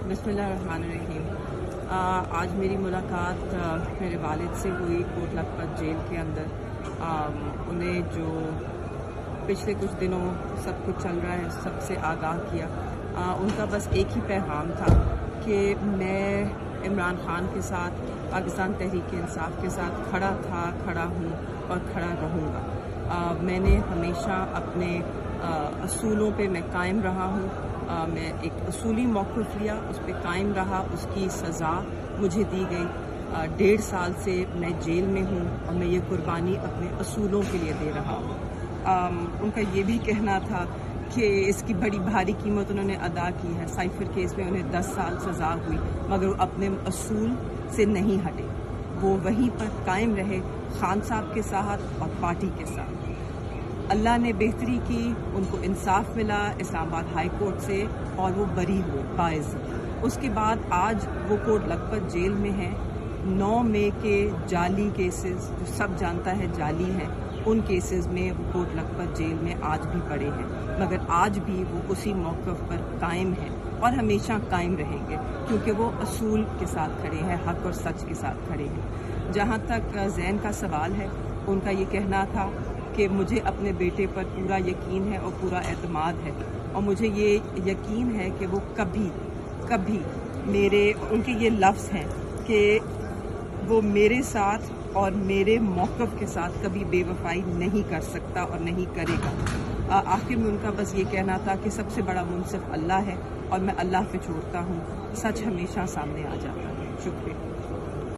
बिस्मिल्लाहिर्रहमानिर्रहीम। आज मेरी मुलाकात मेरे वालिद से हुई कोट लखपत जेल के अंदर। उन्हें जो पिछले कुछ दिनों सब कुछ चल रहा है सबसे आगाह किया। उनका बस एक ही पैगाम था कि मैं इमरान खान के साथ, पाकिस्तान तहरीक इंसाफ के साथ खड़ा हूँ और खड़ा रहूँगा। मैंने हमेशा अपने असूलों पे मैं कायम रहा हूँ। मैं एक असूली मौक़िफ़ लिया, उस पर कायम रहा। उसकी सज़ा मुझे दी गई। 1.5 साल से मैं जेल में हूँ और मैं ये कुर्बानी अपने असूलों के लिए दे रहा हूँ। उनका ये भी कहना था कि इसकी बड़ी भारी कीमत उन्होंने अदा की है। साइफर केस में उन्हें 10 साल सज़ा हुई, मगर वो अपने असूल से नहीं हटे। वो वहीं पर कायम रहे, खान साहब के साथ और पार्टी के साथ। अल्लाह ने बेहतरी की, उनको इंसाफ मिला इस्लामाबाद हाई कोर्ट से और वो बरी हुए बाइज़्ज़त। उसके बाद आज वो कोट लखपत जेल में है। 9 मई के जाली केसेस, जो सब जानता है जाली हैं, उन केसेस में वो कोट लखपत जेल में आज भी पड़े हैं, मगर आज भी वो उसी मौक़िफ़ पर कायम हैं और हमेशा कायम रहेंगे, क्योंकि वो असूल के साथ खड़े हैं, हक़ और सच के साथ खड़े हैं। जहाँ तक ज़ैन का सवाल है, उनका ये कहना था कि मुझे अपने बेटे पर पूरा यकीन है और पूरा एतमाद है, और मुझे ये यकीन है कि वो कभी उनके ये लफ्ज़ हैं कि वो मेरे साथ और मेरे मौक़िफ़ के साथ कभी बेवफाई नहीं कर सकता और नहीं करेगा। आखिर में उनका बस ये कहना था कि सबसे बड़ा मुनसिफ़ अल्लाह है और मैं अल्लाह पे छोड़ता हूँ, सच हमेशा सामने आ जाता है। शुक्रिया।